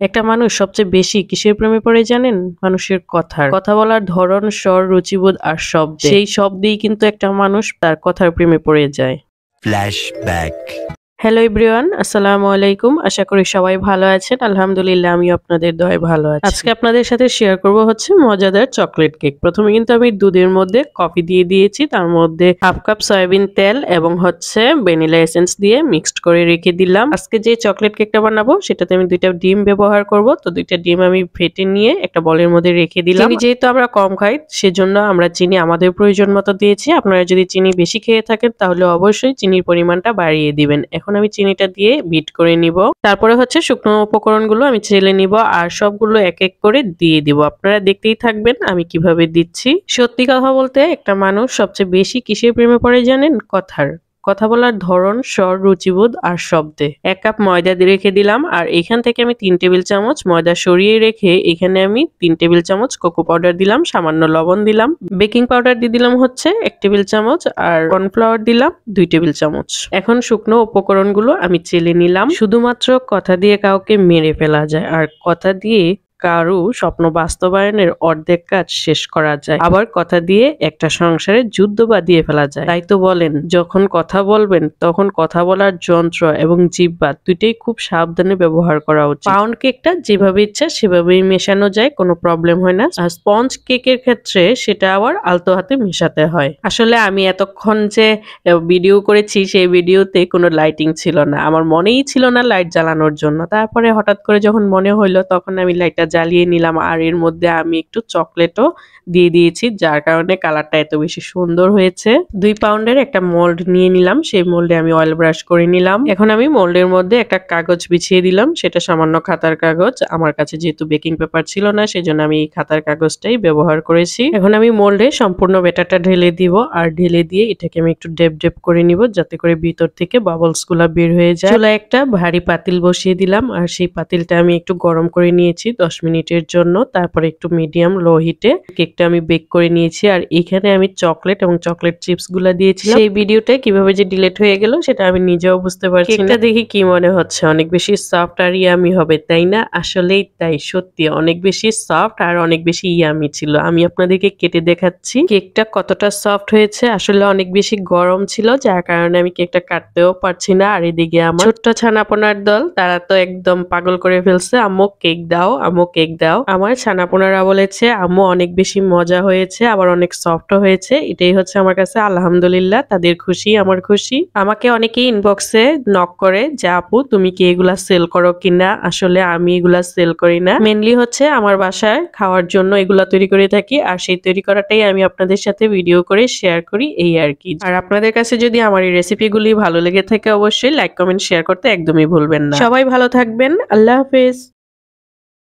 একটা মানুষ সবচেয়ে বেশি কিসের প্রেমে পড়ে জানেন? মানুষের কথার। কথা বলার ধরন, স্বর, রুচিবোধ আর শব্দে। সেই শব্দেই কিন্তু একটা মানুষ তার কথার প্রেমে পড়ে যায়। ফ্ল্যাশব্যাক। হ্যালো এভরিওয়ান, আসসালামু আলাইকুম। আশা করি সবাই ভালো আছেন। আলহামদুলিল্লাহ, আমি আপনাদের দয়ায় ভালো আছি। আজকে আপনাদের সাথে শেয়ার করব হচ্ছে মজাদার চকলেট কেক। প্রথমে কিন্তু আমি দুধের মধ্যে কফি দিয়ে দিয়েছি, তার মধ্যে হাফ কাপ সয়াবিন তেল এবং হচ্ছে ভ্যানিলা এসেন্স দিয়ে মিক্সড করে রেখে দিলাম। আজকে যে চকলেট কেকটা বানাবো সেটাতে আমি 2টা ডিম ব্যবহার করব। তো 2টা ডিম আমি ফেটে নিয়ে একটা বলের মধ্যে রেখে দিলাম। চিনি যেহেতু আমরা কম খাই, সেজন্য আমরা চিনি আমাদের প্রয়োজন মতো দিয়েছি। আপনারা যদি চিনি বেশি খেয়ে থাকেন তাহলে অবশ্যই চিনির পরিমাণটা বাড়িয়ে দিবেন। এখন আমি চিনিটা দিয়ে বিট করে নিব। তারপরে হচ্ছে শুকনো উপকরণগুলো আমি চেলে নিব আর সবগুলো এক এক করে দিয়ে দিব। আপনারা দেখতেই থাকবেন আমি কিভাবে দিচ্ছি। সত্যি কথা বলতে একটা মানুষ সবচেয়ে বেশি কিসের প্রেমে পড়ে জানেন? কথার। কথা বলার ধরন, স্বর, রুচিবোধ আর শব্দে। 1 কাপ ময়দা দিয়ে রেখে দিলাম আর এখান থেকে আমি 3 টেবিল চামচ ময়দা সরিয়ে রেখে এখানে আমি 3 টেবিল চামচ কোকো পাউডার দিলাম, সামান্য লবণ দিলাম, বেকিং পাউডার দিয়ে দিলাম হচ্ছে 1 টেবিল চামচ আর কর্নফ্লাওয়ার দিলাম 2 টেবিল চামচ। এখন শুকনো উপকরণগুলো আমি চেলে নিলাম। শুধুমাত্র কথা দিয়ে কাউকে মেরে ফেলা যায় আর কথা দিয়ে কারো স্বপ্ন বাস্তবায়নের অর্ধেক কাজ শেষ করা যায়। আবার কথা দিয়ে একটা সংসারে যুদ্ধ বাঁধিয়ে ফেলা যায়। তাই তো বলেন, যখন কথা বলবেন তখন কথা বলার যন্ত্র এবং জিহ্বা দুইটাই খুব সাবধানে ব্যবহার করা উচিত। পাউন্ড কেকটা যেভাবে ইচ্ছা সেভাবেই মেশানো যায়, কোনো প্রবলেম হয় না। আর স্পঞ্জ কেকের ক্ষেত্রে সেটা আবার আলতো হাতে মেশাতে হয়। আসলে আমি এতক্ষণ যে ভিডিও করেছি সেই ভিডিওতে কোনো লাইটিং ছিল না, আমার মনেই ছিল না লাইট জ্বালানোর জন্য। তারপরে হঠাৎ করে যখন মনে হইলো তখন আমি লাইটটা জ্বালিয়ে নিলাম আর এর মধ্যে আমি একটু চকলেটও দিয়ে দিয়েছি, যার কারণে কালারটা এত বেশি সুন্দর হয়েছে। 2 পাউন্ডের একটা মোল্ড নিয়ে নিলাম, সেই মোল্ডে আমি অয়েল ব্রাশ করে নিলাম। এখন আমি মোল্ডের মধ্যে একটা কাগজ বিছিয়ে দিলাম, সেটা সামান্য খাতার কাগজ। আমার কাছে যেহেতু বেকিং পেপার ছিল না সেজন্য আমি এই খাতার কাগজটাই ব্যবহার করেছি। এখন আমি মোল্ডে সম্পূর্ণ ব্যাটারটা ঢেলে দিব আর ঢেলে দিয়ে এটাকে আমি একটু ডেপ ডেপ করে নিব যাতে করে ভিতর থেকে বাবলস গুলা বের হয়ে যায়। চুলায় একটা ভারী পাতিল বসিয়ে দিলাম আর সেই পাতিলটা আমি একটু গরম করে নিয়েছি 10 মিনিটের জন্য। তারপরে একটু মিডিয়াম লো হিটে কেকটা আমি বেক করে নিয়েছি আর এখানে আমি চকলেট এবং চকলেট চিপস গুলা দিয়েছিলাম। সেই ভিডিওটা কিভাবে যে ডিলিট হয়ে গেল সেটা আমি নিজেও বুঝতে পারছি না। কেকটা দেখি কি মনে হচ্ছে? অনেক বেশি সফট আর ইয়ামি হবে, তাই না? আসলেই তাই, সত্যি অনেক বেশি সফট আর অনেক বেশি ইয়ামি ছিল। আমি আপনাদেরকে কেটে দেখাচ্ছি কেকটা কতটা সফট হয়েছে। আসলে অনেক বেশি গরম ছিল যার কারণে আমি কেকটা কাটতেও পারছি না। আর এদিকে আমার ছোট্ট ছানাপোনার দল, তারা তো একদম পাগল করে ফেলছে, আম্মু কেক দাও, আম্মু কেক দাও। আমার ছানাপোনারা বলেছে আম্মু অনেক বেশি মজা হয়েছে, আবার অনেক সফট হয়েছে। এটাই হচ্ছে আমার কাছে আলহামদুলিল্লাহ, তাদের খুশি আমার খুশি। আমাকে অনেকেই ইনবক্সে নক করে যে আপু তুমি কি এগুলা সেল করো কিনা? আসলে আমি এগুলা সেল করি না, মেনলি হচ্ছে আমার বাসায় খাওয়ার জন্য এগুলা তৈরি করে থাকি আর সেই তৈরি করাটাই আমি আপনাদের সাথে ভিডিও করে শেয়ার করি, এই আর কি। আর আপনাদের কাছে যদি আমার এই রেসিপিগুলি ভালো লেগে থাকে অবশ্যই লাইক কমেন্ট শেয়ার করতে একদমই ভুলবেন না। সবাই ভালো থাকবেন, আল্লাহ হাফেজ।